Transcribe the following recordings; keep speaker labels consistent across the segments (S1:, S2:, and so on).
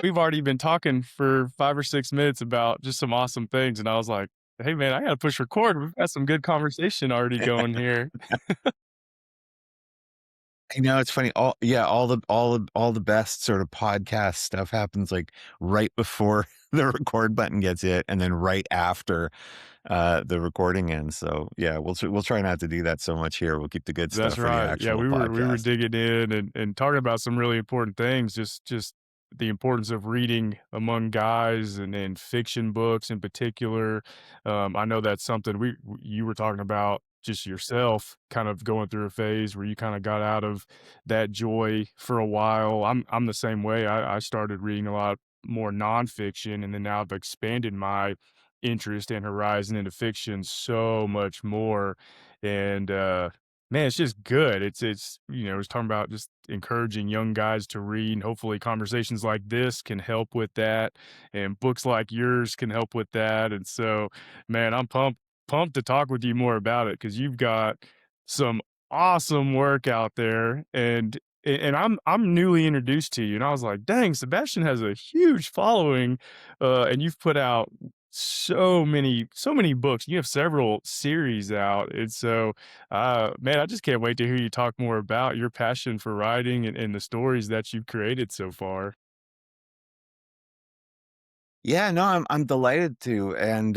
S1: we've already been talking for 5 or 6 minutes about just some awesome things, and I was like, "Hey, man, I gotta push record. We've got some good conversation already going here."
S2: You know, it's funny. All the best sort of podcast stuff happens like right before the record button gets hit, and then right after the recording ends. So yeah, we'll try not to do that so much here. We'll keep the good
S1: That's
S2: stuff for the
S1: right. Yeah,
S2: actual
S1: we were
S2: podcast.
S1: digging in and talking about some really important things, just the importance of reading among guys and fiction books in particular. I know that's something you were talking about just yourself, kind of going through a phase where you kind of got out of that joy for a while. I'm the same way. I started reading a lot more nonfiction, and then now I've expanded my interest and horizon into fiction so much more. And man, it's just good. It's talking about just encouraging young guys to read, and hopefully conversations like this can help with that, and books like yours can help with that. And so, man, I'm pumped to talk with you more about it because you've got some awesome work out there, and I'm newly introduced to you, and I was like, dang, Sebastian has a huge following, and you've put out so many books. You have several series out, and so man, I just can't wait to hear you talk more about your passion for writing and the stories that you've created so far.
S2: Yeah, no, I'm delighted to, and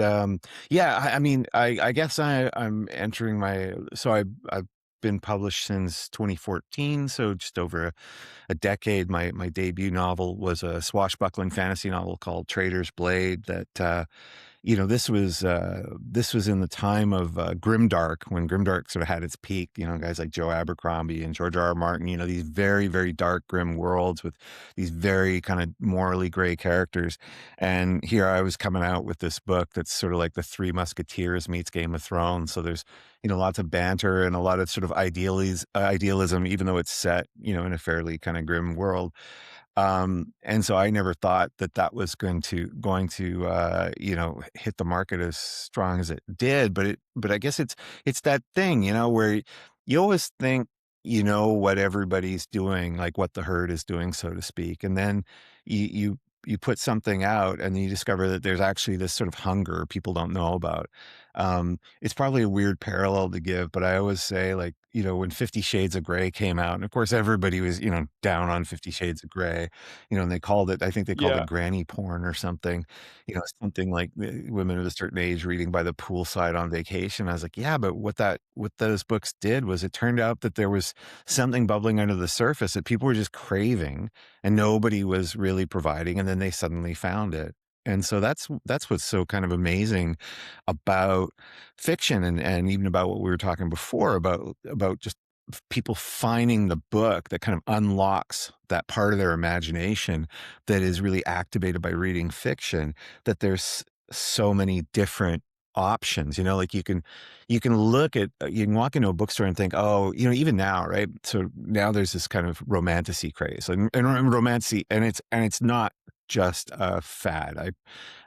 S2: yeah, I mean, I guess I'm entering my so I've been published since 2014, so just over a decade. My debut novel was a swashbuckling fantasy novel called Trader's Blade that this was in the time of grimdark, when grimdark sort of had its peak. Guys like Joe Abercrombie and George R. R. Martin. These very very dark grim worlds with these very kind of morally gray characters. And here I was coming out with this book that's sort of like the Three Musketeers meets Game of Thrones. So there's lots of banter and a lot of sort of idealism, even though it's set in a fairly kind of grim world. And so I never thought that that was going to hit the market as strong as it did. But I guess it's that thing, where you always think you know what everybody's doing, like what the herd is doing, so to speak, and then you put something out and you discover that there's actually this sort of hunger people don't know about. It's probably a weird parallel to give, but I always say, like, when 50 Shades of Grey came out, and of course everybody was, down on 50 Shades of Grey, and I think they called it
S1: Yeah.
S2: granny porn or something, something like women of a certain age reading by the poolside on vacation. I was like, yeah, but what those books did was it turned out that there was something bubbling under the surface that people were just craving and nobody was really providing, and then they suddenly found it. And so that's what's so kind of amazing about fiction, and even about what we were talking before about just people finding the book that kind of unlocks that part of their imagination that is really activated by reading fiction, that there's so many different options. Like you can walk into a bookstore and think, oh, even now, right? So now there's this kind of romantasy craze, and romantasy, and it's not just a fad.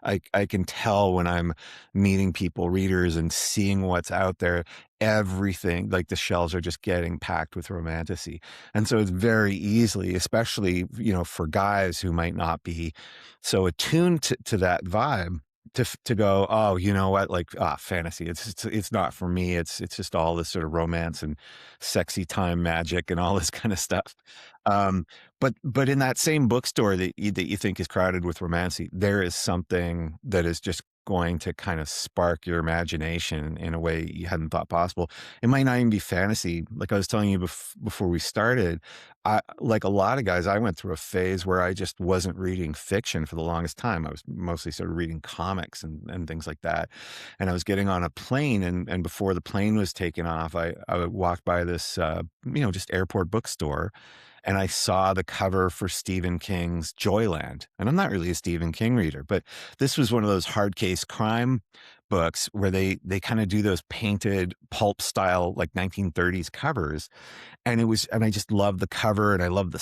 S2: I can tell when I'm meeting people, readers, and seeing what's out there. Everything, like, the shelves are just getting packed with romantasy, and so it's very easily, especially for guys who might not be so attuned to that vibe, to go, oh, you know what, like, fantasy, it's not for me. It's just all this sort of romance and sexy time magic and all this kind of stuff. Um, but in that same bookstore that you think is crowded with romancy, there is something that is just going to kind of spark your imagination in a way you hadn't thought possible. It might not even be fantasy. Like I was telling you before we started, like a lot of guys, I went through a phase where I just wasn't reading fiction for the longest time. I was mostly sort of reading comics and things like that. And I was getting on a plane, and before the plane was taken off, I walked by this, just airport bookstore, and I saw the cover for Stephen King's Joyland. And I'm not really a Stephen King reader, but this was one of those hard case crime books where they kind of do those painted pulp style, like 1930s covers. And I just loved the cover, and I loved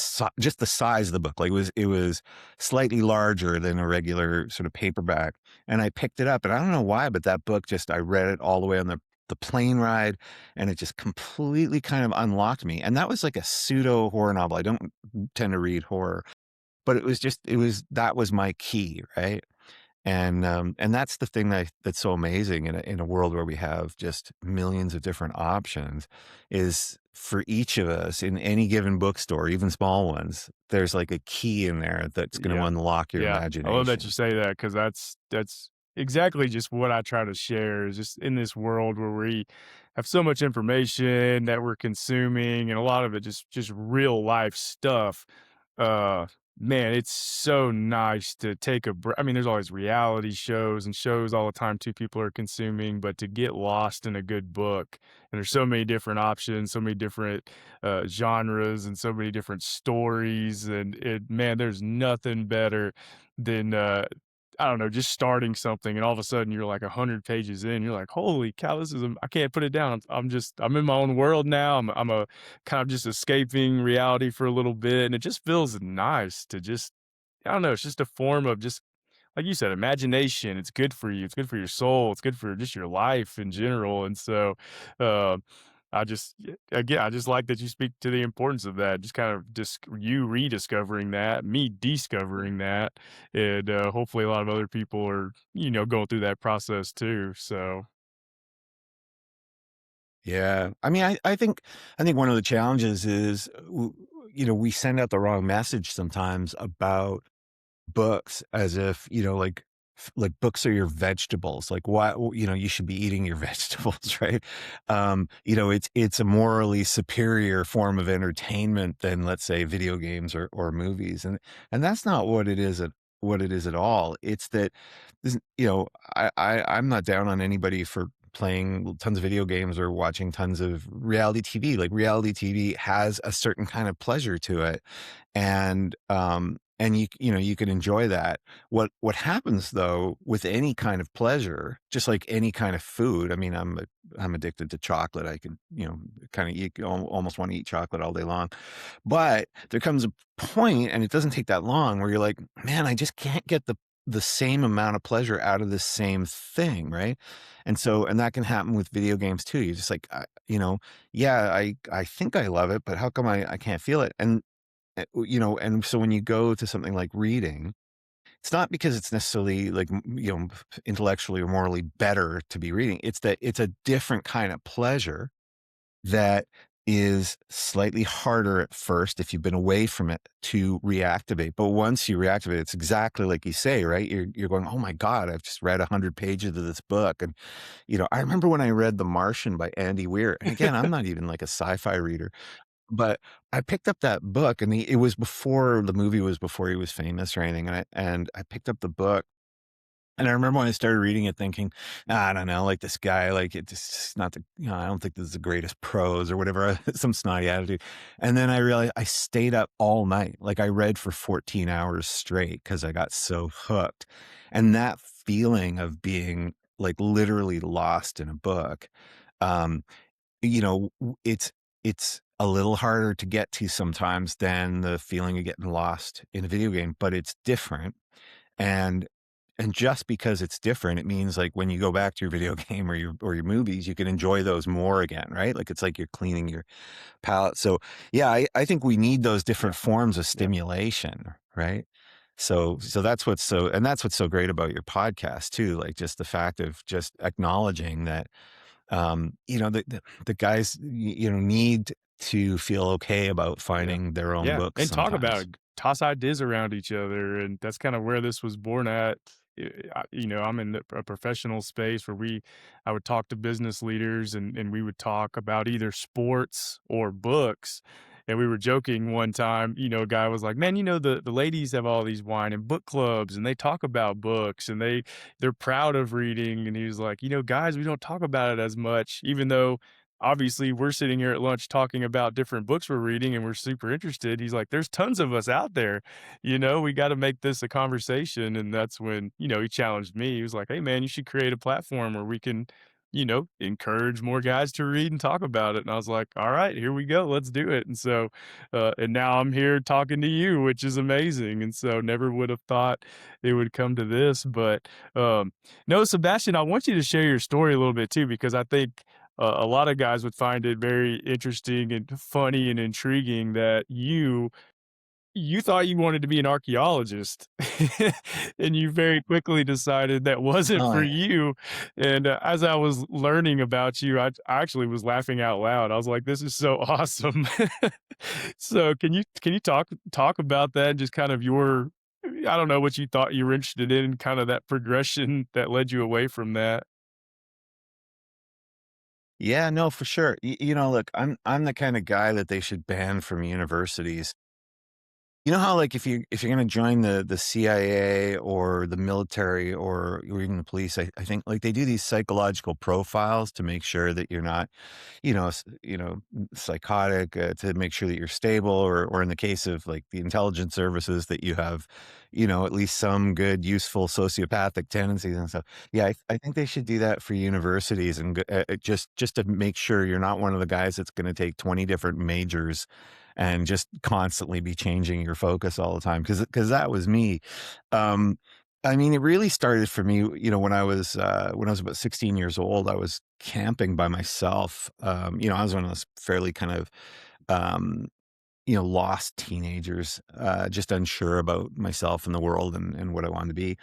S2: just the size of the book. Like, it was slightly larger than a regular sort of paperback. And I picked it up, and I don't know why, but that book, just, I read it all the way on the plane ride, and it just completely kind of unlocked me. And that was like a pseudo horror novel. I don't tend to read horror, but it was just it was that was my key, right? And that's the thing that's so amazing in a world where we have just millions of different options, is for each of us in any given bookstore, even small ones, there's like a key in there that's gonna
S1: Yeah.
S2: unlock your
S1: Yeah. I love that you
S2: imagination.
S1: say that because that's exactly just what I try to share is just in this world where we have so much information that we're consuming and a lot of it just real life stuff. Uh Man, it's so nice to take a break. I mean, there's always reality shows and shows all the time too people are consuming, but to get lost in a good book, and there's so many different options, so many different genres and so many different stories. And man, there's nothing better than, I don't know, just starting something and all of a sudden you're like 100 pages in. You're like, holy cow, this is, I can't put it down. I'm in my own world now. I'm a kind of just escaping reality for a little bit. And it just feels nice to just, I don't know, it's just a form of just like you said, imagination. It's good for you. It's good for your soul. It's good for just your life in general. And so, uh, again, I just like that you speak to the importance of that. Just kind of you rediscovering that, me discovering that, and hopefully a lot of other people are, going through that process too. So
S2: Yeah. I mean, I think one of the challenges is, we send out the wrong message sometimes about books as if, like books are your vegetables. Like why, you should be eating your vegetables, right? It's a morally superior form of entertainment than, let's say, video games or movies. And that's not what it is at all. It's that, this- you know, I'm not down on anybody for playing tons of video games or watching tons of reality TV. Like reality TV has a certain kind of pleasure to it. And you can enjoy that. What happens though with any kind of pleasure, just like any kind of food. I mean, I'm addicted to chocolate. I can, kind of eat, almost want to eat chocolate all day long. But there comes a point, and it doesn't take that long, where you're like, man, I just can't get the same amount of pleasure out of the same thing, right? And that can happen with video games too. You're just like, yeah, I think I love it, but how come I can't feel it? And so when you go to something like reading, it's not because it's necessarily like, intellectually or morally better to be reading. It's that it's a different kind of pleasure that is slightly harder at first if you've been away from it to reactivate. But once you reactivate, it's exactly like you say, right? You're going, oh my God, I've just read 100 pages of this book. And, I remember when I read The Martian by Andy Weir. And again, I'm not even like a sci-fi reader, but I picked up that book, and it was before the movie was before he was famous or anything, and I picked up the book, and I remember when I started reading it thinking, "Ah, I don't know, like, this guy, like, it just not the I don't think this is the greatest prose," or whatever, some snotty attitude, and then I realized I stayed up all night, like, I read for 14 hours straight because I got so hooked, and that feeling of being, like, literally lost in a book, um, it's a little harder to get to sometimes than the feeling of getting lost in a video game, but it's different. And and just because it's different, it means like when you go back to your video game or your movies, you can enjoy those more again, right? Like it's like you're cleaning your palate. So yeah, I think we need those
S1: yeah,
S2: different forms of
S1: yeah,
S2: stimulation, right? So that's what's so great about your podcast too, like just the fact of just acknowledging that, the guys, need to feel okay about
S1: yeah.
S2: finding their own
S1: Yeah,
S2: books
S1: and talk about
S2: sometimes.
S1: it, toss ideas around each other, and that's kinda where this was born at. I'm in a professional space where I would talk to business leaders and we would talk about either sports or books, and we were joking one time, a guy was like, "Man, the ladies have all these wine and book clubs, and they talk about books, and they're proud of reading," and he was like, guys, we don't talk about it as much, even though obviously we're sitting here at lunch talking about different books we're reading and we're super interested. He's like, there's tons of us out there, we got to make this a conversation. And that's when, he challenged me. He was like, hey, man, you should create a platform where we can, encourage more guys to read and talk about it. And I was like, all right, here we go. Let's do it. And so, and now I'm here talking to you, which is amazing. And so never would have thought it would come to this. But no, Sebastian, I want you to share your story a little bit too, because I think a lot of guys would find it very interesting and funny and intriguing that you thought you wanted to be an archaeologist, and you very quickly decided that wasn't
S2: Oh,
S1: for
S2: I
S1: you, and, as I was learning about you, I actually was laughing out loud. I was like, "This is so awesome." So, can you talk about that, just kind of your I don't know what you thought you were interested in, kind of that progression that led you away from that?
S2: yeah, no, for sure. Look, I'm the kinda guy that they should ban from universities. You know how, like, if you're gonna join the CIA or the military or even the police, I think, like, they do these psychological profiles to make sure that you're not, psychotic, to make sure that you're stable, or in the case of, like, the intelligence services, that you have, at least some good, useful sociopathic tendencies and stuff. Yeah, I think they should do that for universities, and just to make sure you're not one of the guys that's gonna take 20 different majors and just constantly be changing your focus all the time, because that was me. Um, I mean, it really started for me, when I was about 16 years old. I was camping by myself. I was one of those fairly kind of, um, lost teenagers, just unsure about myself and the world, and what I wanted to be.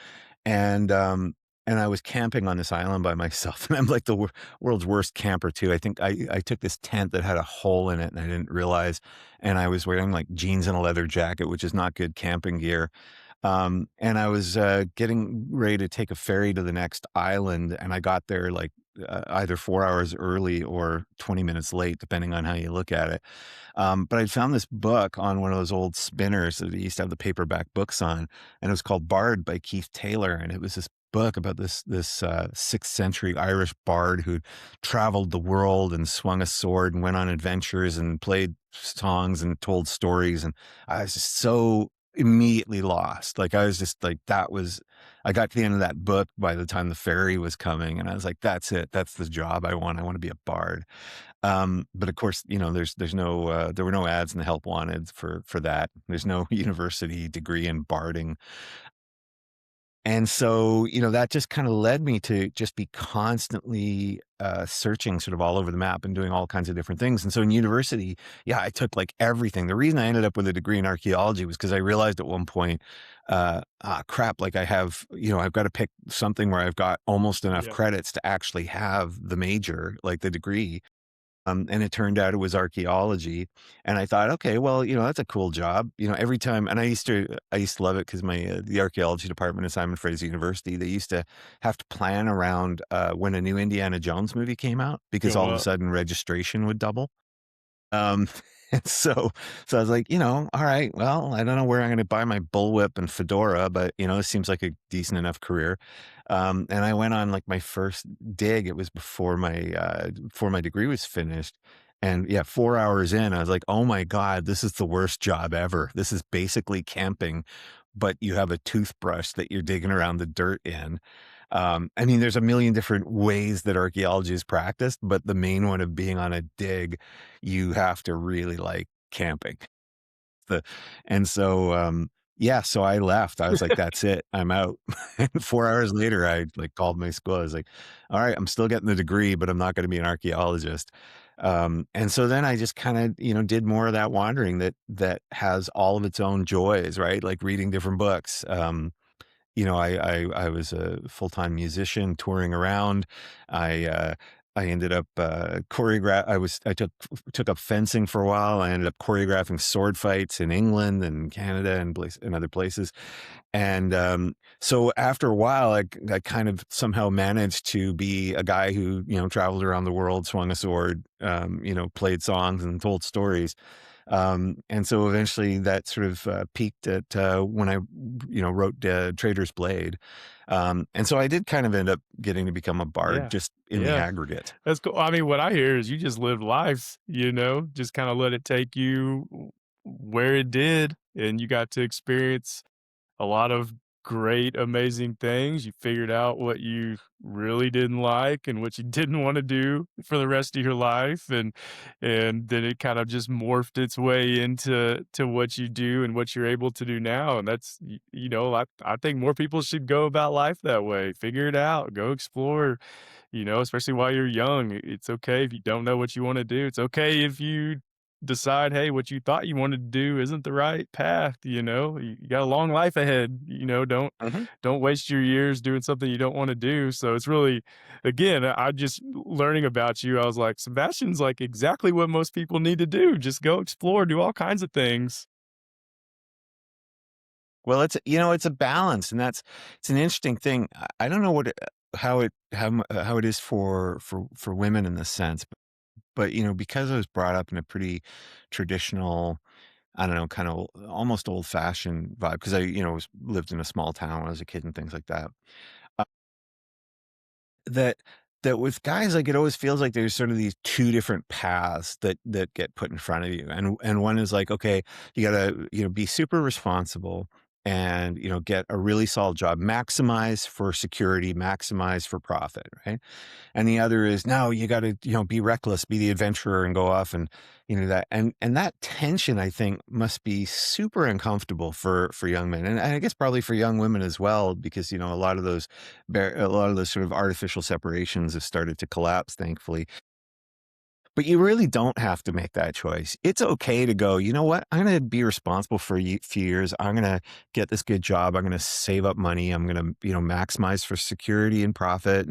S2: And, um, and I was camping on this island by myself, and I'm like the world's worst camper too. I think I took this tent that had a hole in it, and I didn't realize, and I was wearing like jeans and a leather jacket, which is not good camping gear. And I was, getting ready to take a ferry to the next island, and I got there like, either 4 hours early or 20 minutes late, depending on how you look at it. But I'd found this book on one of those old spinners that they used to have the paperback books on, and it was called Bard by Keith Taylor, and it was this book about this 6th century Irish bard who traveled the world and swung a sword and went on adventures and played songs and told stories, and I was just so immediately lost. Like, I was just like, I got to the end of that book by the time the ferry was coming, and I was like, "That's it. That's the job I want. I want to be a bard." But of course, there's no, there were no ads in the help wanted for that. There's no university degree in barding. And so, that just kind of led me to just be constantly, searching sort of all over the map and doing all kinds of different things. And so in university, yeah, I took like everything. The reason I ended up with a degree in archaeology was because I realized at one point, crap, like I've got to pick something where I've got almost enough
S1: Yeah.
S2: credits to actually have the major, like the degree. And it turned out it was archaeology, and I thought, "Okay, well, that's a cool job." Every time, and I used to love it because the archaeology department at Simon Fraser University, they used to have to plan around, when a new Indiana Jones movie came out, because
S1: Go
S2: all of a
S1: up.
S2: sudden registration would double. Um, and so I was like, "All right, well, I don't know where I'm gonna buy my bullwhip and fedora, but, this seems like a decent enough career." And I went on, like, my first dig. It was before my degree was finished, and, yeah, 4 hours in, I was like, "Oh my god, this is the worst job ever. This is basically camping, but you have a toothbrush that you're digging around the dirt in." I mean, there's a million different ways that archaeology is practiced, but the main one of being on a dig, you have to really like camping. The and so, yeah, so I left. I was like, "That's it. I'm out." And 4 hours later, I, like, called my school. I was like, "Alright, I'm still getting the degree, but I'm not gonna be an archaeologist." And so then I just kinda, did more of that wandering that has all of its own joys, right? Like reading different books. I was a full-time musician touring around. I ended up, I took up fencing for a while. I ended up choreographing sword fights in England and Canada and other places. And, so after a while, I kind of somehow managed to be a guy who, traveled around the world, swung a sword, played songs and told stories. And so eventually that sort of, peaked at, when I, wrote, Trader's Blade. And so I did kind of end up getting to become a bard
S1: Yeah.
S2: just in the
S1: Yeah.
S2: aggregate.
S1: That's cool. I mean, what I hear is you just lived life, just kinda let it take you where it did, and you got to experience a lot of great, amazing things. You figured out what you really didn't like and what you didn't wanna do for the rest of your life, and then it kind of just morphed its way into what you do and what you're able to do now, and I think more people should go about life that way. Figure it out, go explore, especially while you're young. It's okay if you don't know what you wanna do. It's okay if you decide, hey, what you thought you wanted to do isn't the right path, you know? You got a long life ahead, you know,
S2: Mhm.
S1: don't waste your years doing something you don't wanna do, so it's really again, I just learning about you, I was like, "Sebastian's, like, exactly what most people need to do, just go explore, do all kinds of things."
S2: Well, it's a balance, and it's an interesting thing. I don't know how it is for women in this sense, but, because I was brought up in a pretty traditional, I don't know, kinda almost old-fashioned vibe, because I, lived in a small town when I was a kid and things like that. Uh, that that with guys, like, it always feels like there's sort of these 2 different paths that get put in front of you, and one is like, okay, you gotta, be super responsible and, get a really solid job, maximize for security, maximize for profit, right? And the other is, no, you gotta, be reckless, be the adventurer and go off and, that and that tension, I think, must be super uncomfortable for young men. And I guess probably for young women as well, because, a lot of those sort of artificial separations have started to collapse, thankfully. But you really don't have to make that choice. It's okay to go, "You know what? I'm gonna be responsible for a few years. I'm gonna get this good job. I'm gonna save up money. I'm gonna, maximize for security and profit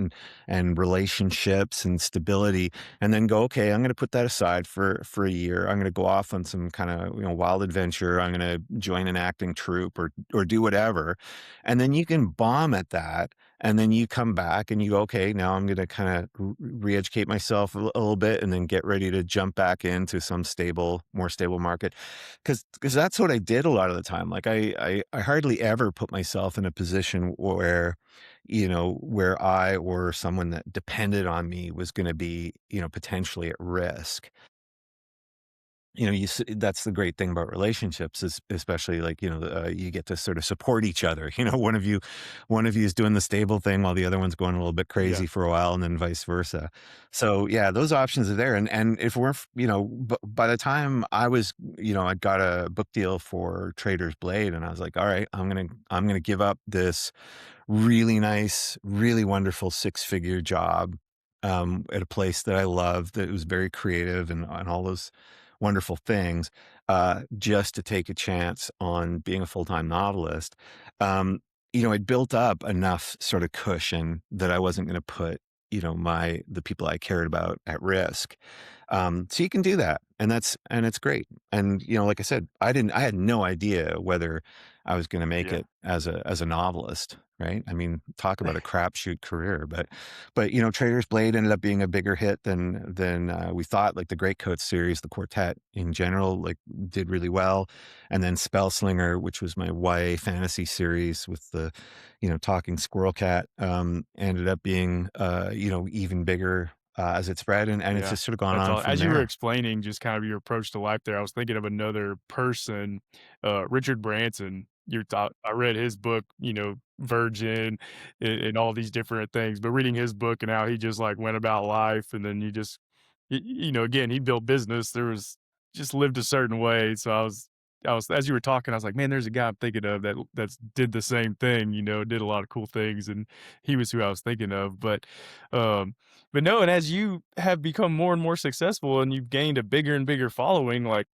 S2: and relationships and stability, and then go, okay, I'm gonna put that aside for a year. I'm gonna go off on some kinda, wild adventure. I'm gonna join an acting troupe or do whatever." And then you can bomb at that, and then you come back and you go, okay, now I'm going to kind of re-educate myself a little bit and then get ready to jump back into some more stable market. Because that's what I did a lot of the time. Like I hardly ever put myself in a position where, where I or someone that depended on me was going to be, potentially at risk. That's the great thing about relationships is especially like, you get to sort of support each other. One of you is doing the stable thing while the other one's going a little bit
S1: Yeah,
S2: crazy for a while and then vice versa. So yeah, those options are there. And if we're, by the time I got a book deal for Trader's Blade and I was like, all right, I'm going to give up this really nice, really wonderful six-figure job, at a place that I loved, that was very creative and all those wonderful things, just to take a chance on being a full-time novelist. It built up enough sort of cushion that I wasn't gonna put, the people I cared about at risk. So you can do that, and it's great. And, like I said, I had no idea whether I was gonna make
S1: yeah.
S2: it as a novelist, right? I mean, talk about a crapshoot career, but, Trader's Blade ended up being a bigger hit than we thought. Like, the Greatcoats series, the quartet in general, like, did really well, and then Spellslinger, which was my YA fantasy series with the, talking squirrel cat, ended up being, even bigger, as it spread, and it's
S1: Yeah,
S2: just sort of gone
S1: that's
S2: on
S1: all
S2: from
S1: as you were
S2: there.
S1: explaining just kind of your approach to life there, I was thinking of another person, Richard Branson. You thought I read his book, Virgin and all these different things, but reading his book and how he just, like, went about life, and then you just again, he built business, there was just lived a certain way, so I was as you were talking, I was like, "Man, there's a guy I'm thinking of that's did the same thing," did a lot of cool things, and he was who I was thinking of, um but no, and as you have become more and more successful and you've gained a bigger and bigger following, like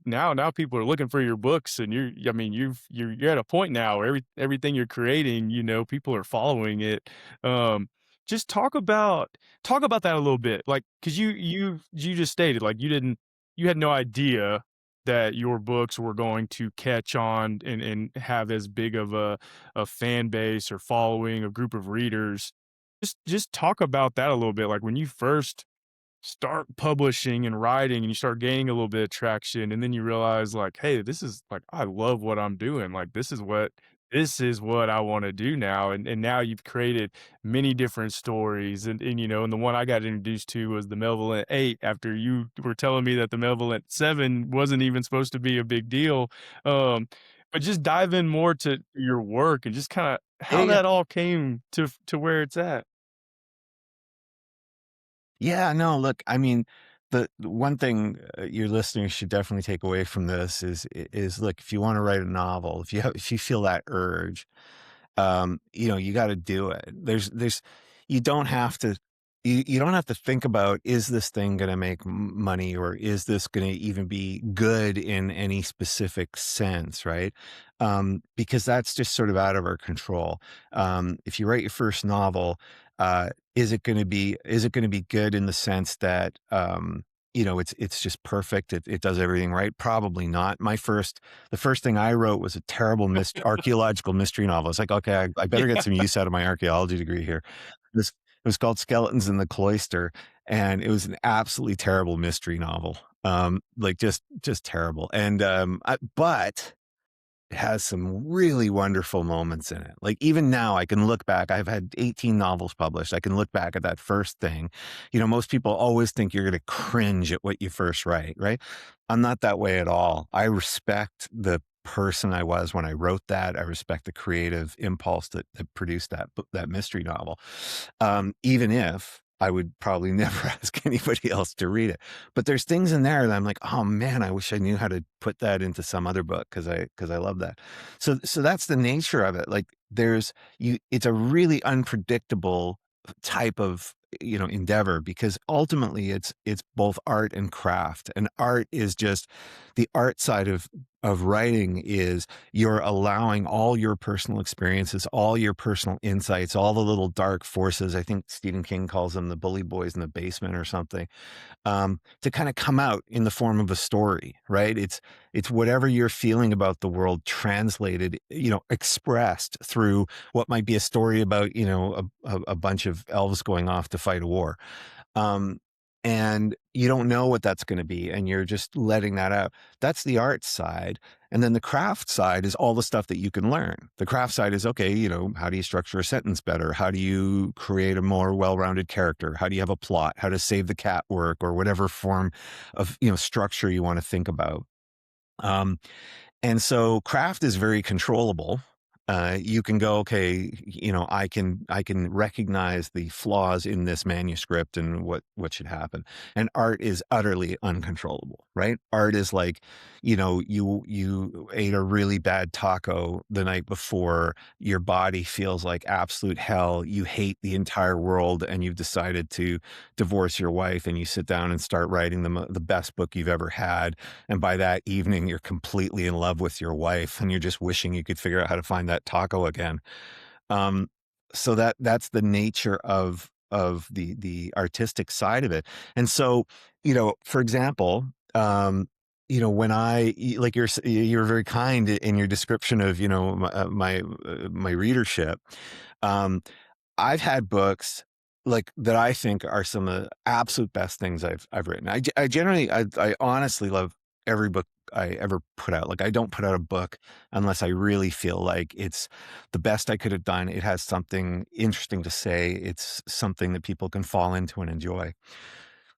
S1: now people are looking for your books and I mean, you're at a point now where everything you're creating, people are following it. Um, just talk about that a little bit. Like, cause you just stated like you had no idea that your books were going to catch on and have as big of a fan base or following, a group of readers. Just talk about that a little bit. Like when you first start publishing and writing and you start gaining a little bit of traction and then you realize like, "Hey, this is like, I love what I'm doing. Like, this is what I wanna do now." And now you've created many different stories and the one I got introduced to was the Malevolent 8 after you were telling me that the Malevolent 7 wasn't even supposed to be a big deal. Um, but just dive in more to your work and just kinda
S2: Yeah,
S1: how
S2: yeah.
S1: that all came to where it's at.
S2: Yeah, no, look, I mean, the one thing, your listeners should definitely take away from this is, look, if you wanna write a novel, if you feel that urge, you gotta do it. You don't have to. you don't have to think about, is this thing gonna make money, or is this gonna even be good in any specific sense, right? Because that's just sort of out of our control. If you write your first novel, is it gonna be good in the sense that, it's just perfect, it does everything right? Probably not. The first thing I wrote was a terrible archaeological mystery novel. It's like, "Okay, I better get
S1: Yeah.
S2: some use out of my archaeology degree here." This it was called Skeletons in the Cloister, and it was an absolutely terrible mystery novel. Like, just terrible, and, but it has some really wonderful moments in it. Like, even now, I can look back. I've had 18 novels published. I can look back at that first thing. Most people always think you're gonna cringe at what you first write, right? I'm not that way at all. I respect the person I was when I wrote that. I respect the creative impulse that produced that mystery novel. Even if I would probably never ask anybody else to read it. But there's things in there that I'm like, "Oh, man, I wish I knew how to put that into some other book," because I love that. So that's the nature of it. Like, it's a really unpredictable type of, endeavor, because ultimately it's both art and craft. And art is just the art side of writing is you're allowing all your personal experiences, all your personal insights, all the little dark forces. I think Stephen King calls them the bully boys in the basement or something, to kind of come out in the form of a story, right? It's whatever you're feeling about the world translated, expressed through what might be a story about, a bunch of elves going off to fight a war. Um, and you don't know what that's going to be, and you're just letting that out. That's the art side. And then the craft side is all the stuff that you can learn. The craft side is, okay, how do you structure a sentence better? How do you create a more well-rounded character? How do you have a plot? How to save the cat work, or whatever form of, structure you want to think about. Um, and so craft is very controllable. You can go, okay, I can recognize the flaws in this manuscript and what should happen. And art is utterly uncontrollable, right? Art is like, you ate a really bad taco the night before, your body feels like absolute hell, you hate the entire world, and you've decided to divorce your wife, and you sit down and start writing the best book you've ever had, and by that evening, you're completely in love with your wife, and you're just wishing you could figure out how to find that taco again. Um, so that's the nature of the artistic side of it. And so, for example, when like you're very kind in your description of, my readership. Um, I've had books like that I think are some of the absolute best things I've written. I honestly love every book I ever put out. Like, I don't put out a book unless I really feel like it's the best I could have done. It has something interesting to say. It's something that people can fall into and enjoy.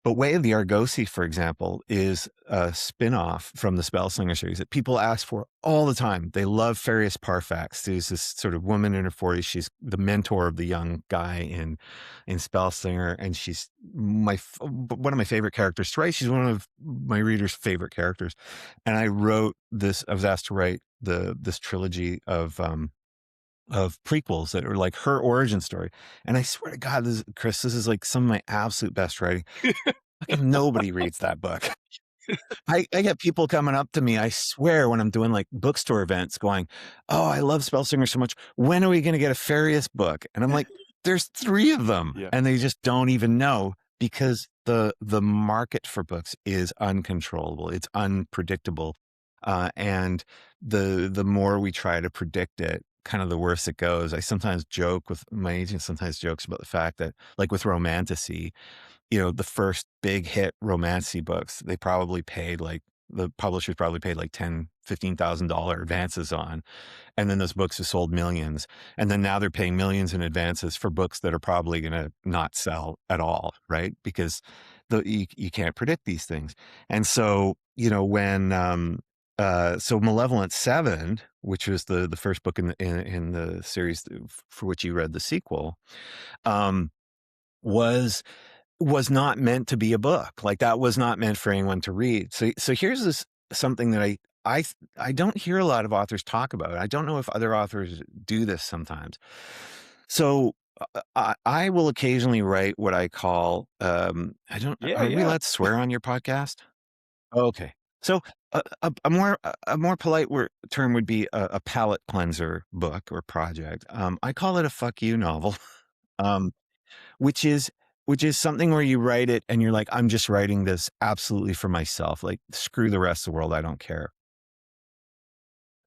S2: But Way of the Argosy, for example, is a spin-off from the Spellslinger series that people ask for all the time. They love Farius Parfax, who's this sort of woman in her 40s. She's the mentor of the young guy in Spellslinger, and she's one of my favorite characters to write. She's one of my readers' favorite characters. And I was asked to write this trilogy of prequels that are like her origin story. And I swear to God, Chris, this is like some of my absolute best writing. Fucking nobody reads that book. I get people coming up to me, I swear, when I'm doing like bookstore events going, "Oh, I love Spellsinger so much. When are we going to get a Farius book?" And I'm like, "There's 3 of them."
S1: Yeah.
S2: And they just don't even know, because the market for books is uncontrollable. It's unpredictable. And the more we try to predict it, kind of the worse it goes. I sometimes joke with my agent, sometimes jokes about the fact that, like with Romantasy, the first big hit romancy books, the publishers probably paid like $10,000-$15,000 advances on. And then those books have sold millions. And then now they're paying millions in advances for books that are probably going to not sell at all, right? Because you can't predict these things. And so, so Malevolent Seven, which was the first book in the series for which you read the sequel, um, was was not meant to be a book. Like, that was not meant for anyone to read. So here's something that I don't hear a lot of authors talk about. I don't know if other authors do this sometimes. So I will occasionally write what I call, I don't
S1: Yeah,
S2: are we
S1: yeah.
S2: allowed to swear on your podcast? Oh, okay. So a more polite term would be a palate cleanser book or project. I call it a fuck you novel, um, which is which is something where you write it and you're like, I'm just writing this absolutely for myself. Like, screw the rest of the world. I don't care.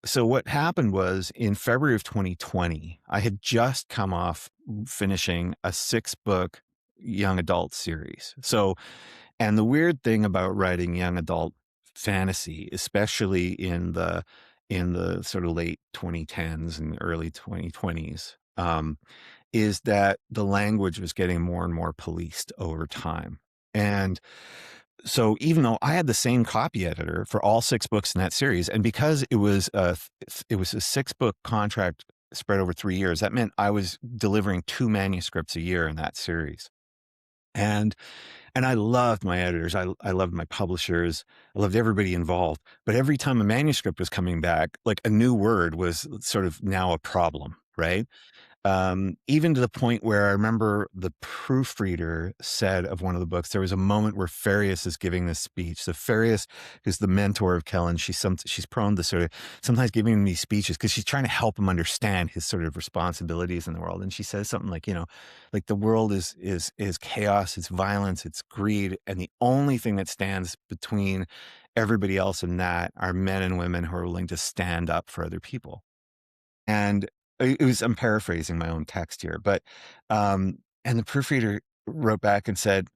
S2: So what happened was in February of 2020, I had just come off finishing a 6-book young adult series. So, and the weird thing about writing young adult fantasy, especially in the sort of late 2010s and early 2020s, is that the language was getting more and more policed over time. And so even though I had the same copy editor for all 6 books in that series, and because it was a 6-book contract spread over 3 years, that meant I was delivering 2 manuscripts a year in that series. And I loved my editors. I loved my publishers. I loved everybody involved. But every time a manuscript was coming back, like, a new word was sort of now a problem, right? Even to the point where I remember the proofreader said of one of the books, there was a moment where Farius is giving this speech. So Farius, who's the mentor of Kellen, she's prone to sort of sometimes giving him these speeches because she's trying to help him understand his sort of responsibilities in the world. And she says something like, like, the world is chaos, it's violence, it's greed, and the only thing that stands between everybody else and that are men and women who are willing to stand up for other people. And it was, I'm paraphrasing my own text here, but, and the proofreader wrote back and said,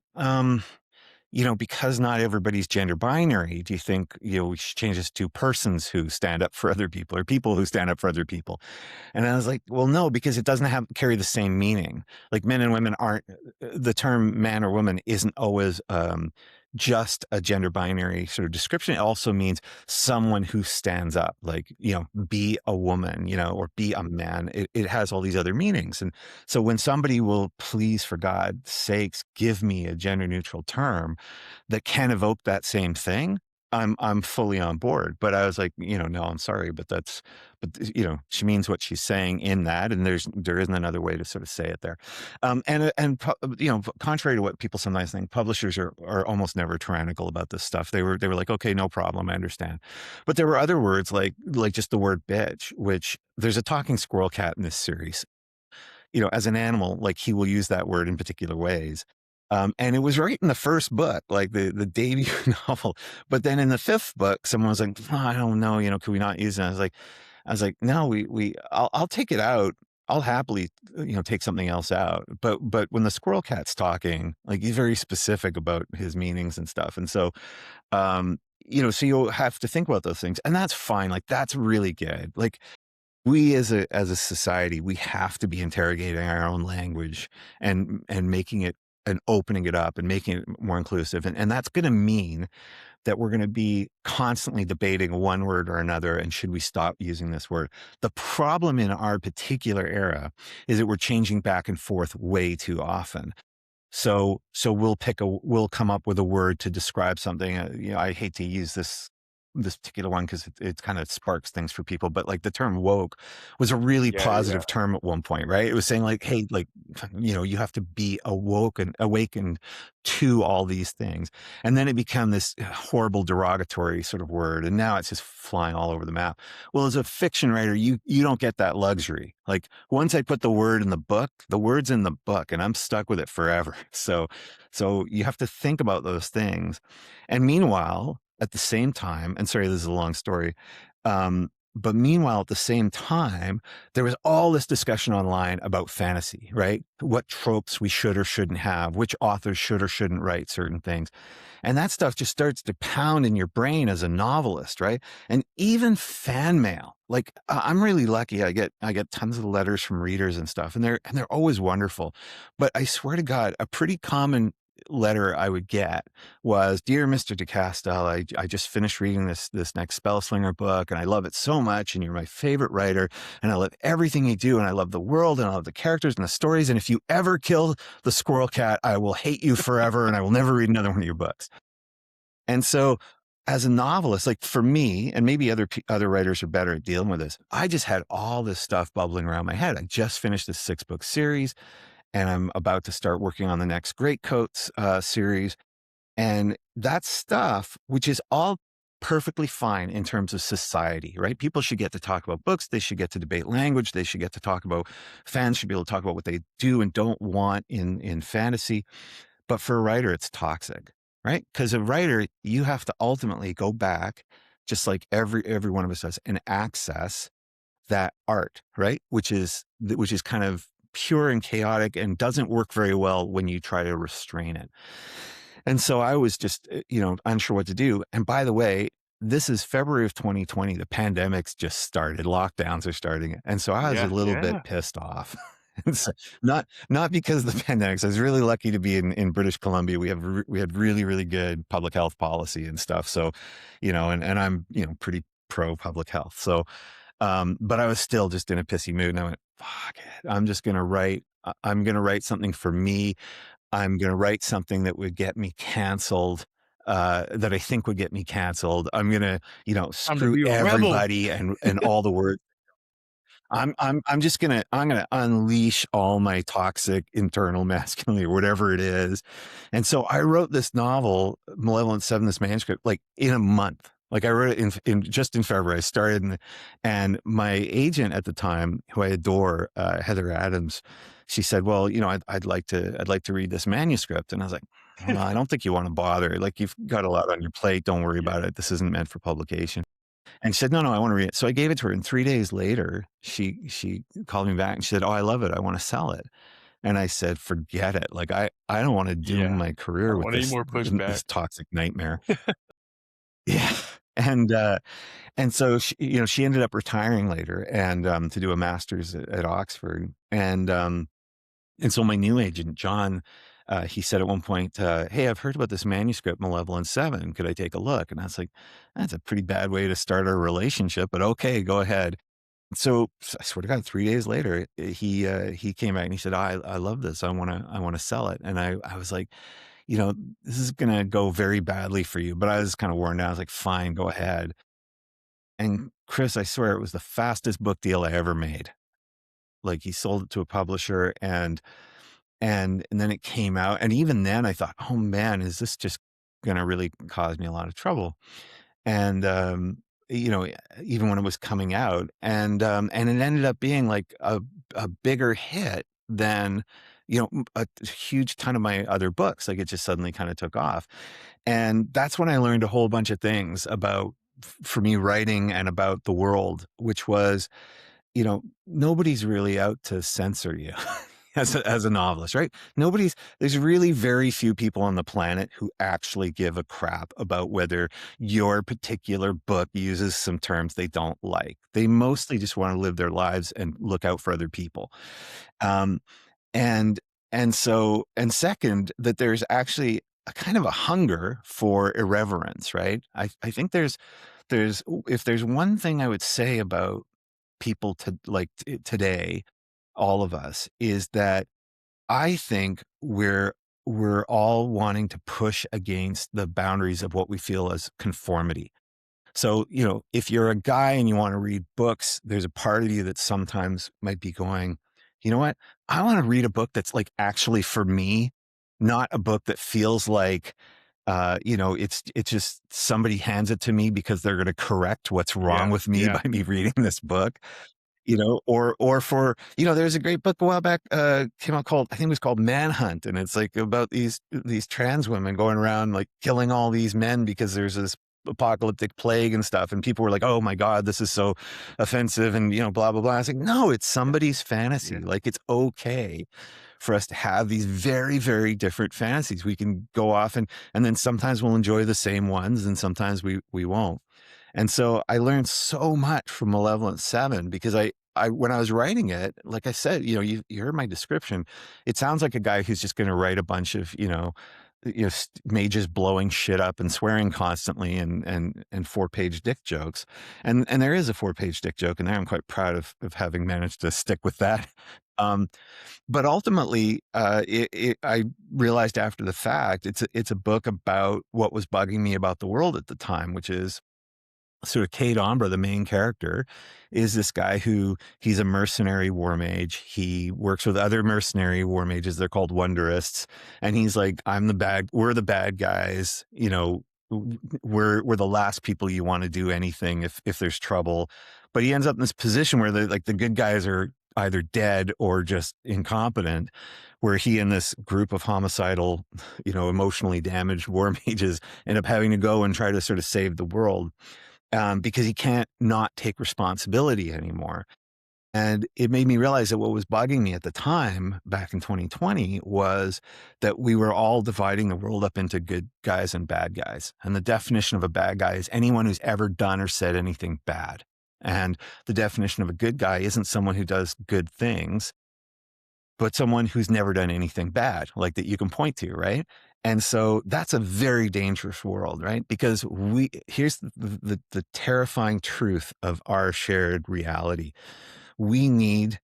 S2: because not everybody's gender binary, do you think, we should change this to persons who stand up for other people or people who stand up for other people? And I was like, well, no, because it doesn't carry the same meaning. Like, men and women aren't, the term man or woman isn't always, just a gender binary sort of description. It also means someone who stands up, like, be a woman, or be a man. It has all these other meanings. And so when somebody will, please, for God's sakes, give me a gender neutral term that can evoke that same thing, I'm fully on board. But I was like, no, I'm sorry, but she means what she's saying in that, and there isn't another way to sort of say it there. Contrary to what people sometimes think, publishers are almost never tyrannical about this stuff. They were like, okay, no problem, I understand. But there were other words like just the word bitch, which there's a talking squirrel cat in this series. As an animal, like, he will use that word in particular ways. And it was right in the first book, like the debut novel. But then in the 5th book, someone was like, "Oh, I don't know, could we not use it?" I was like, no, I'll take it out. I'll happily, take something else out. But when the squirrel cat's talking, like, he's very specific about his meanings and stuff. And so, so you'll have to think about those things, and that's fine. Like, that's really good. Like, we as a society, we have to be interrogating our own language and making it and opening it up and making it more inclusive. And that's going to mean that we're going to be constantly debating one word or another. And should we stop using this word? The problem in our particular era is that we're changing back and forth way too often. So we'll come up with a word to describe something. I hate to use this particular one because it kind of sparks things for people, but, like, the term woke was a really
S1: Yeah, yeah.
S2: positive term at one point, right? It was saying, like, hey, like, you have to be awakened to all these things. And then it became this horrible derogatory sort of word, and now it's just flying all over the map. Well, as a fiction writer, you don't get that luxury. Like, once I put the word in the book, the word's in the book, and I'm stuck with it forever. So you have to think about those things. And meanwhile, at the same time, and sorry, this is a long story. But meanwhile, at the same time, there was all this discussion online about fantasy, right? What tropes we should or shouldn't have, which authors should or shouldn't write certain things. And that stuff just starts to pound in your brain as a novelist, right? And even fan mail. Like, I'm really lucky. I get tons of letters from readers and stuff, and they're always wonderful. But I swear to God, a pretty common letter I would get was, "Dear Mr. De Castell, I just finished reading this next Spellslinger book, and I love it so much, and you're my favorite writer, and I love everything you do, and I love the world, and I love the characters and the stories, and if you ever kill the squirrel cat, I will hate you forever, and I will never read another one of your books." And so as a novelist, like for me, and maybe other writers are better at dealing with this. I just had all this stuff bubbling around my head. I just finished this 6-book series, and I'm about to start working on the next Greatcoats series. And that stuff, which is all perfectly fine in terms of society, right? People should get to talk about books. They should get to debate language. They should get to talk about, fans should be able to talk about what they do and don't want in fantasy. But for a writer, it's toxic, right? Because a writer, you have to ultimately go back, just like every one of us does, and access that art, right? Which is kind of pure and chaotic and doesn't work very well when you try to restrain it. And so I was just, unsure what to do. And by the way, this is February of 2020. The pandemic's just started. Lockdowns are starting. And so I was a
S1: Yeah,
S2: little bit
S1: yeah.
S2: pissed off. And so not because of the pandemic. So I was really lucky to be in British Columbia. We had really, really good public health policy and stuff. So, and I'm, pretty pro public health. So, but I was still just in a pissy mood. And I went, fuck it. I'm just going to write. I'm going to write something for me. I'm going to write something that would get me canceled, that I think would get me canceled. I'm going to,
S1: Time to
S2: screw
S1: be a rebel.
S2: everybody and all the words. I'm gonna unleash all my toxic internal masculinity or whatever it is. And so I wrote this novel, Malevolent Seven, this manuscript, like in a month. Like I wrote it in February. I started, and my agent at the time, who I adore, Heather Adams, she said, "Well, I'd like to read this manuscript." And I was like, "Well, I don't think you want to bother. Like you've got a lot on your plate. Don't worry
S1: Yeah.
S2: about it. This isn't meant for publication." And she said, "No, no, I want to read it." So I gave it to her, and 3 days later, she called me back and she said, "Oh, I love it. I want to sell it." And I said, "Forget it. Like I don't want to doom
S1: Yeah.
S2: my
S1: I
S2: career
S1: don't
S2: with
S1: want any more pushback.
S2: this toxic nightmare." Yeah. And so she ended up retiring later and to do a master's at Oxford. And so my new agent, John, he said at one point, "Hey, I've heard about this manuscript, Malevolent Seven. Could I take a look?" And I was like, "That's a pretty bad way to start our relationship, but okay, go ahead." So I swear to God, 3 days later, he came back and he said, "Oh, I love this. I wanna sell it." And I was like, you know, "This is gonna go very badly for you." But I was kind of worn down. I was like, "Fine, go ahead." And Chris, I swear it was the fastest book deal I ever made. Like he sold it to a publisher and then it came out, and even then I thought, "Oh, man, is this just gonna really cause me a lot of trouble?" And, you know, even when it was coming out, and it ended up being like a bigger hit than, a huge ton of my other books. Like, it just suddenly kinda took off. And that's when I learned a whole bunch of things about for me, writing and about the world, which was, nobody's really out to censor you as a novelist, right? There's really very few people on the planet who actually give a crap about whether your particular book uses some terms they don't like. They mostly just want to live their lives and look out for other people. Um, and, and second, that there's actually a kind of a hunger for irreverence, right? I think if there's one thing I would say about people today, all of us, is that I think we're all wanting to push against the boundaries of what we feel as conformity. So, if you're a guy and you want to read books, there's a part of you that sometimes might be going, "You know what? I want to read a book that's like actually for me, not a book that feels like it's just somebody hands it to me because they're going to correct what's wrong
S1: Yeah,
S2: with me
S1: yeah.
S2: by me reading this book." Or for, there's a great book a while back, came out called, I think it was called Manhunt. And it's like about these trans women going around like killing all these men because there's this apocalyptic plague and stuff. And people were like, "Oh my God, this is so offensive." And, blah, blah, blah. I was like, no, it's
S1: Yeah,
S2: somebody's fantasy.
S1: yeah.
S2: Like it's okay for us to have these very, very different fantasies. We can go off and then sometimes we'll enjoy the same ones and sometimes we won't. And so I learned so much from Malevolent Seven because when I was writing it, like I said, you heard my description. It sounds like a guy who's just going to write a bunch of, mages blowing shit up and swearing constantly and 4-page dick jokes. And there is a 4-page dick joke in there. I'm quite proud of having managed to stick with that. Um, but ultimately, I realized after the fact, it's a book about what was bugging me about the world at the time, which is sort of Kate Ombra, the main character, is this guy who he's a mercenary war mage. He works with other mercenary war mages. They're called Wonderists. And he's like, we're the bad guys. We're the last people you want to do anything if there's trouble. But he ends up in this position where the good guys are either dead or just incompetent, where he and this group of homicidal, emotionally damaged war mages end up having to go and try to sort of save the world, because he can't not take responsibility anymore. And it made me realize that what was bugging me at the time, back in 2020, was that we were all dividing the world up into good guys and bad guys. And the definition of a bad guy is anyone who's ever done or said anything bad. And the definition of a good guy isn't someone who does good things, but someone who's never done anything bad, like that you can point to, right? And so that's a very dangerous world, right? Because here's the terrifying truth of our shared reality. We need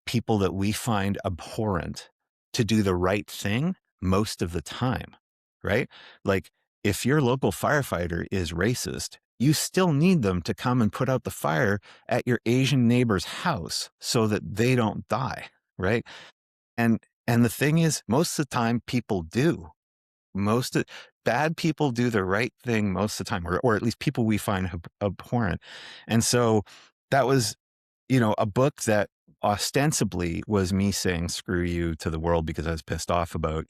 S2: people that we find abhorrent to do the right thing most of the time, right? Like, if your local firefighter is racist, you still need them to come and put out the fire at your Asian neighbor's house so that they don't die, right? And the thing is, most of the time people do. Most of Bad people do the right thing most of the time, or at least people we find abhorrent. And so that was, a book that ostensibly was me saying screw you to the world because I was pissed off about,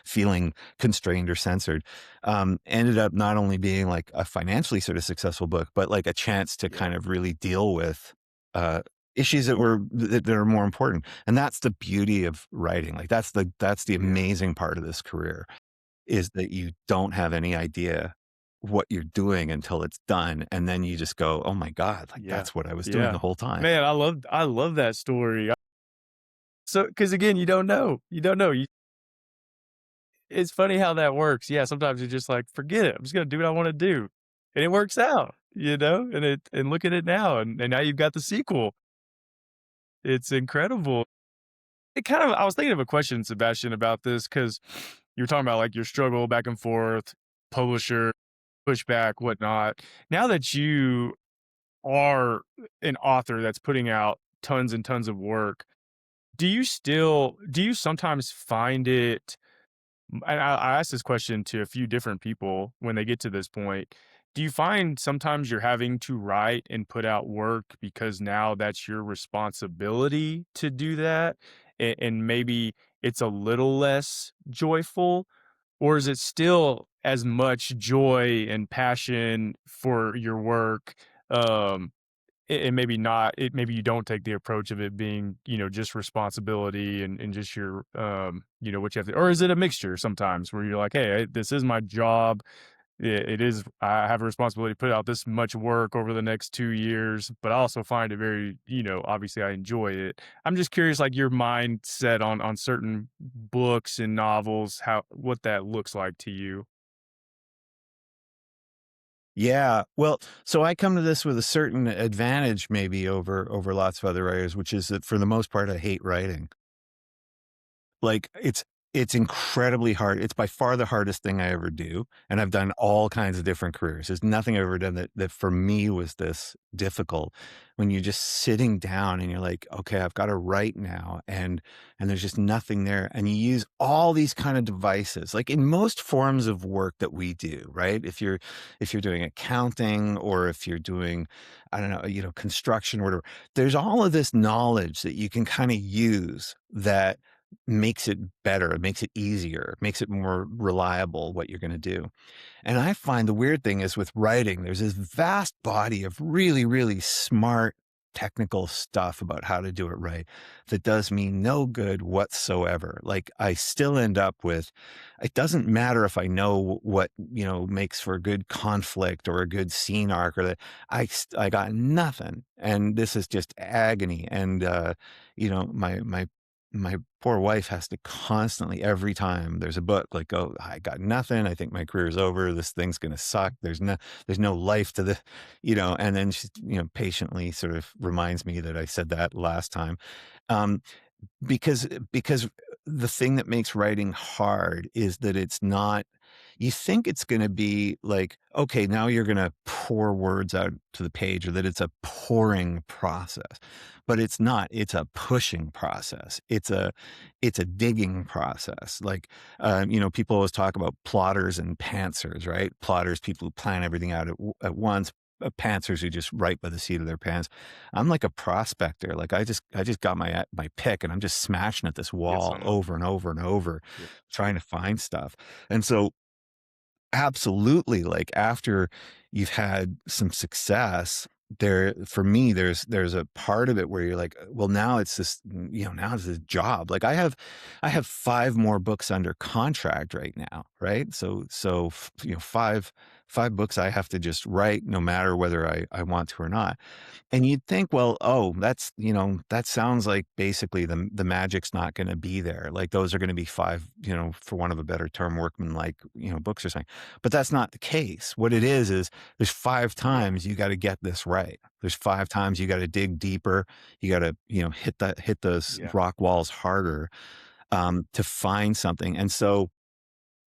S2: feeling constrained or censored. Ended up not only being like a financially sort of successful book, but like a chance to
S1: Yeah.
S2: kind of really deal with uh, issues that are more important. And that's the beauty of writing. Like that's the
S1: Yeah.
S2: amazing part of this career, is that you don't have any idea what you're doing until it's done, and then you just go, "Oh my god, like,
S1: Yeah.
S2: that's what I was doing
S1: Yeah.
S2: the whole time."
S1: Man, I love that story. So, because again, you don't know. You don't know. It's funny how that works. Yeah, sometimes you're just like, "Forget it. I'm just gonna do what I wanna do." And it works out, and look at it now, and now you've got the sequel. It's incredible. It kind of I was thinking of a question, Sebastian, about this because you were talking about, like, your struggle back and forth, publisher, pushback, whatnot. Now that you are an author that's putting out tons and tons of work, do you sometimes find it and I asked this question to a few different people when they get to this point. Do you find sometimes you're having to write and put out work because now that's your responsibility to do that? And maybe it's a little less joyful? Or is it still as much joy and passion for your work? Um, and maybe not maybe you don't take the approach of it being, just responsibility and just your, what you have to or is it a mixture sometimes where you're like, "Hey, this is my job. It is I have a responsibility to put out this much work over the next 2 years, but I also find it very, obviously I enjoy it." I'm just curious, like, your mindset on certain books and novels, how what that looks like to you.
S2: Yeah, well, so I come to this with a certain advantage maybe over lots of other writers, which is that for the most part, I hate writing. Like, it's incredibly hard. It's by far the hardest thing I ever do, and I've done all kinds of different careers. There's nothing I've ever done that for me was this difficult. When you're just sitting down and you're like, "Okay, I've gotta write now," and there's just nothing there, and you use all these kind of devices, like in most forms of work that we do, right? If you're doing accounting or if you're doing, I don't know, construction or whatever, there's all of this knowledge that you can kinda use that makes it better, it makes it easier, makes it more reliable what you're gonna do. And I find the weird thing is with writing, there's this vast body of really, really smart technical stuff about how to do it right that does me no good whatsoever. Like, I still end up with, it doesn't matter if I know what, makes for a good conflict or a good scene arc, or that I got nothing. And this is just agony. And my poor wife has to constantly, every time there's a book, like, "Oh, I got nothing. I think my career's over. This thing's gonna suck. There's no life to the," and then she, patiently sort of reminds me that I said that last time. Um, because the thing that makes writing hard is that it's not, you think it's gonna be like, okay, now you're gonna pour words out to the page, or that it's a pouring process, but it's not. It's a pushing process. It's a digging process. Like, people always talk about plotters and pantsers, right? Plotters, people who plan everything out at once. Pantsers who just write by the seat of their pants. I'm like a prospector. Like, I just got my pick, and I'm just smashing at this
S1: Get
S2: wall
S1: some of
S2: over and over and over,
S1: yeah.
S2: trying to find stuff. And so, absolutely, like, after you've had some success, there for me, there's a part of it where you're like, well, now it's this, now it's this job. Like, I have 5 more books under contract right now, right? Five books I have to just write no matter whether I want to or not. And you'd think, well, oh, that sounds like basically the magic's not gonna be there. Like, those are gonna be 5, for want of a better term, workman-like, books or something. But that's not the case. What it is there's 5
S1: Yeah,
S2: times you gotta get this right. There's 5 times you gotta dig deeper. You gotta, hit those
S1: yeah,
S2: rock walls harder, to find something. And so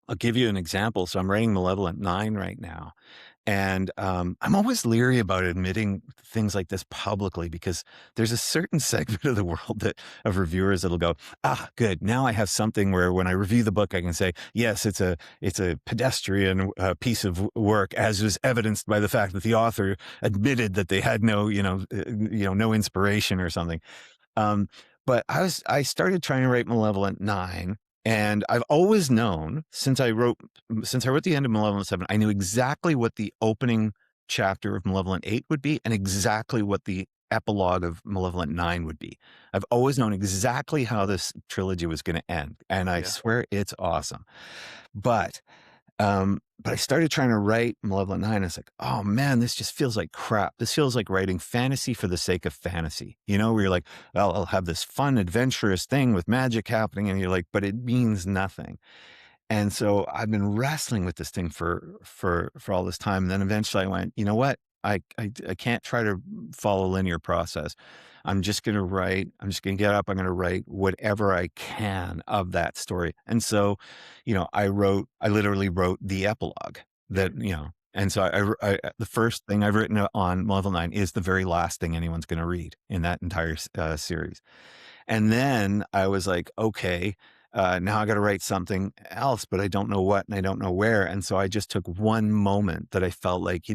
S2: I'll give you an example. So I'm writing Malevolent 9 right now, and, I'm always leery about admitting things like this publicly, because there's a certain segment of the world of reviewers that'll go, "Ah, good. Now I have something where when I review the book, I can say, yes, it's a pedestrian, piece of work, as is evidenced by the fact that the author admitted that they had no, no inspiration or something." Um, but I started trying to write Malevolent 9, and I've always known since I wrote the end of Malevolent 7, I knew exactly what the opening chapter of Malevolent 8 would be, and exactly what the epilogue of Malevolent 9 would be. I've always known exactly how this trilogy was gonna end, and I
S1: yeah,
S2: swear it's awesome. But but I started trying to write Malevolent 9, and it's like, "Oh, man, this just feels like crap. This feels like writing fantasy for the sake of fantasy." Where you're like, "Well, I'll have this fun, adventurous thing with magic happening," and you're like, "But it means nothing." And so I've been wrestling with this thing for all this time, and then eventually I went, "You know what? I can't try to follow a linear process. I'm just gonna write. I'm just gonna get up. I'm gonna write whatever I can of that story." And so, I literally wrote the epilogue that,
S1: mhm,
S2: and so the first thing I've written on Level 9 is the very last thing anyone's gonna read in that entire series. And then I was like, okay, now I got to write something else, but I don't know what and I don't know where. And so I just took one moment that I felt like,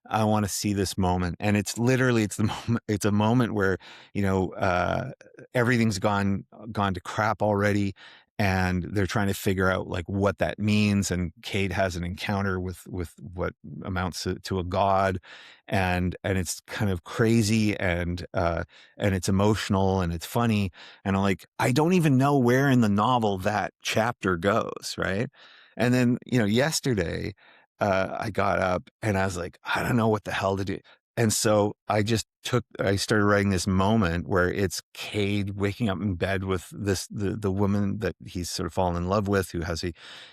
S2: I want to see this moment. And it's the moment, it's a moment where, you know, uh, everything's gone to crap already. And they're trying to figure out like what that means. And Cade has an encounter with what amounts to a god, and it's kind of crazy, and it's emotional and it's funny. And I'm like, I don't even know where in the novel that chapter goes, right? And then, yesterday, I got up and I was like, I don't know what the hell to do. And so I started writing this moment where it's Cade waking up in bed with the woman that he's sort of fallen in love with, who has a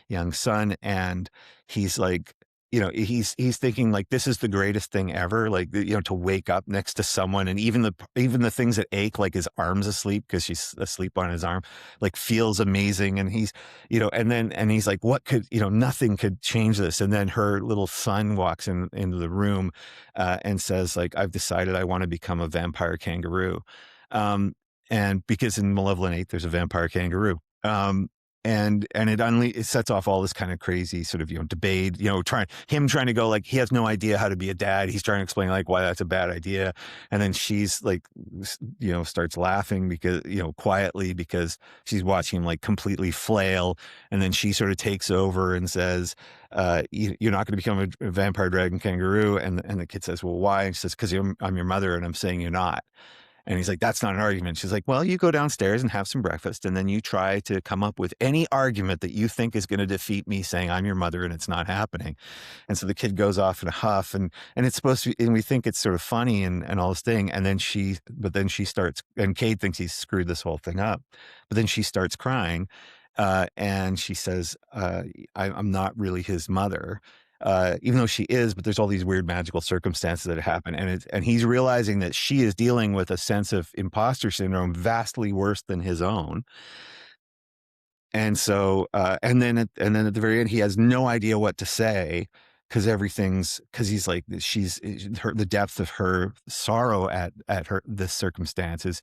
S2: young son. And he's like, he's thinking like, this is the greatest thing ever. Like, to wake up next to someone, and even the things that ache, like his arm's asleep because she's asleep on his arm, like feels amazing. And he's like, what could, nothing could change this. And then her little son walks into the room, and says like, I've decided I want to become a vampire kangaroo. Um, and because in Malevolent 8, there's a vampire kangaroo. And it sets off all this kind of crazy sort of, debate, trying to go like, he has no idea how to be a dad. He's trying to explain like why that's a bad idea. And then she's like, starts laughing because, quietly, because she's watching him like completely flail. And then she sort of takes over and says, you're not going to become a vampire dragon kangaroo. And the kid says, well, why? And she says, because I'm your mother and I'm saying you're not. And he's like, that's not an argument. She's like, well, you go downstairs and have some breakfast, and then you try to come up with any argument that you think is going to defeat me saying I'm your mother and it's not happening. And so the kid goes off in a huff, and it's supposed to be, and we think it's sort of funny and all this thing. And then she starts, and Cade thinks he's screwed this whole thing up. But then she starts crying, and she says, I'm not really his mother. even though she is, but there's all these weird magical circumstances that happen, and he's realizing that she is dealing with a sense of imposter syndrome vastly worse than his own. And so, and then at the very end, he has no idea what to say because he's like her the depth of her sorrow at her this circumstance is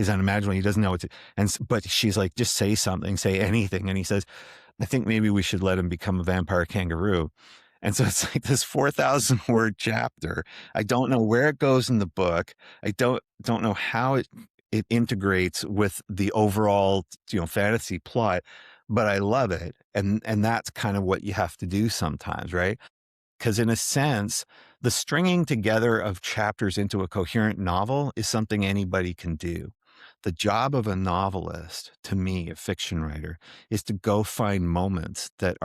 S2: unimaginable. He doesn't know what to, but she's like, just say something, say anything, and he says, I think maybe we should let him become a vampire kangaroo. And so it's like this 4,000 word chapter. I don't know where it goes in the book. I don't know how it integrates with the overall, fantasy plot, but I love it. And that's kind of what you have to do sometimes, right? Because in a sense, the stringing together of chapters into a coherent novel is something anybody can do. The job of a novelist, to me, a fiction writer, is to go find moments that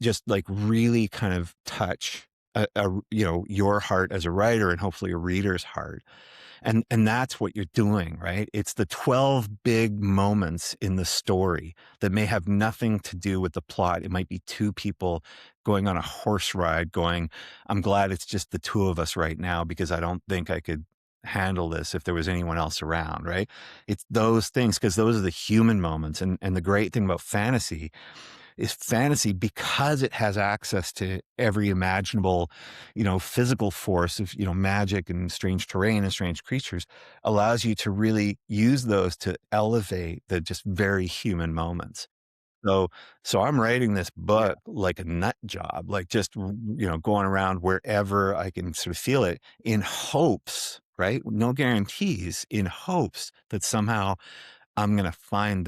S2: just like really kind of touch your heart as a writer and hopefully a reader's heart. And that's what you're doing, right? It's the 12 big moments in the story that may have nothing to do with the plot. It might be two people going on a horse ride going, I'm glad it's just the two of us right now because I don't think I could handle this if there was anyone else around, right? It's those things because those are the human moments. And the great thing about fantasy is fantasy because it has access to every imaginable, physical force of, magic and strange terrain and strange creatures, allows you to really use those to elevate the just very human moments. So, so I'm writing this
S1: Yeah,
S2: book like a nut job, like just, going around wherever I can sort of feel it in hopes, right? No guarantees, in hopes that somehow I'm going to find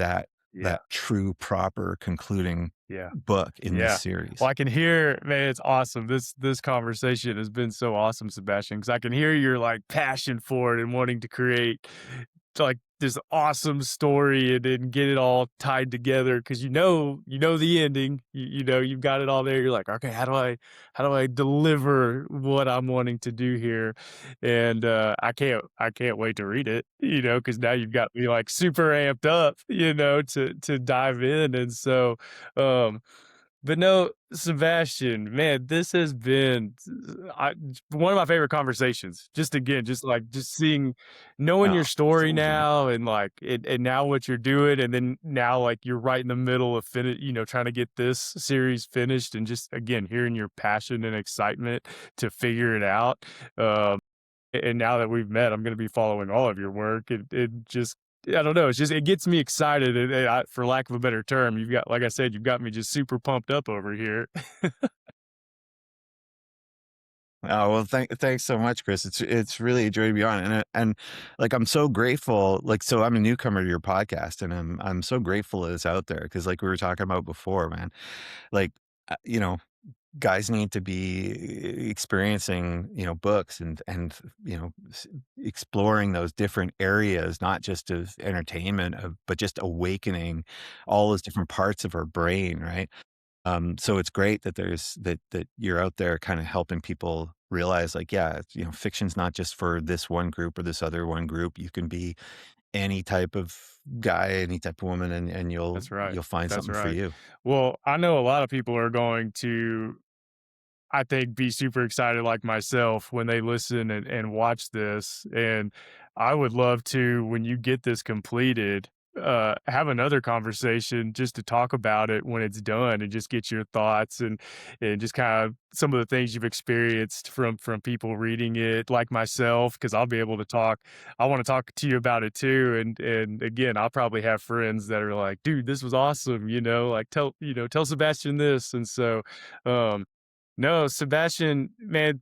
S1: yeah,
S2: that true, proper concluding
S1: yeah.
S2: book in this
S1: Yeah.
S2: series.
S1: Well, I can hear, man, it's awesome. This conversation has been so awesome, Sebastian, because I can hear your like passion for it and wanting to create like this awesome story and then get it all tied together because you know the ending. You know you've got it all there. You're like, okay, how do I deliver what I'm wanting to do here? And I can't wait to read it. You know, because now you've got me like super amped up. You know, to dive in, and so. Um, but no, Sebastian, man, this has been one of my favorite conversations. Just again, just like just seeing, knowing
S2: Oh,
S1: your story
S2: thank you.
S1: now, and like and now what you're doing, and then now like you're right in the middle of trying to get this series finished, and just again hearing your passion and excitement to figure it out. Um, and now that we've met, I'm going to be following all of your work. It just, I don't know. It's just, it gets me excited. For lack of a better term, you've got, like I said, you've got me just super pumped up over here.
S2: Oh, well, thanks so much, Chris. It's really a joy to be on, and like I'm so grateful. Like, so I'm a newcomer to your podcast, and I'm so grateful that it's out there because, like we were talking about before, man, like guys need to be experiencing, books and exploring those different areas, not just of entertainment, but just awakening all those different parts of our brain, right? So it's great that that you're out there kind of helping people realize like, yeah, fiction's not just for this one group or this other one group. You can be any type of guy, any type of woman, and
S1: That's right.
S2: you'll find
S1: That's
S2: something for
S1: right.
S2: you.
S1: Well, I know a lot of people are going to, I think, be super excited like myself when they listen and watch this. And I would love to, when you get this completed, have another conversation just to talk about it when it's done and just get your thoughts and just kind of some of the things you've experienced from people reading it like myself because I'll be able to talk. I want to talk to you about it too. And again, I'll probably have friends that are like, dude, this was awesome, like tell Sebastian this. And so um no, Sebastian, man,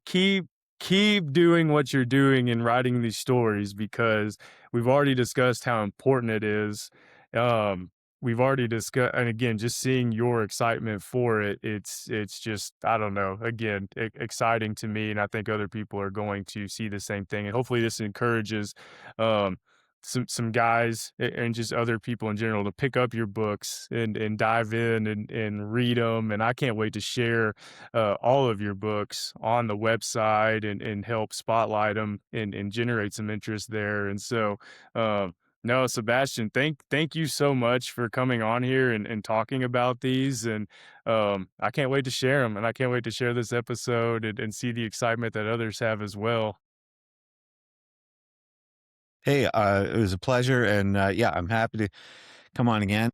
S1: keep doing what you're doing and writing these stories because we've already discussed how important it is. Um, we've already discussed, and again, just seeing your excitement for it, it's just I don't know, again, exciting to me, and I think other people are going to see the same thing, and hopefully, this encourages um, some guys and just other people in general to pick up your books and dive in and read them. And I can't wait to share all of your books on the website and help spotlight them and generate some interest there. And so, No, Sebastian, thank you so much for coming on here and talking about these. And I can't wait to share them, and I can't wait to share this episode and see the excitement that others have as well.
S2: Hey, it was a pleasure, and yeah, I'm happy to come on again.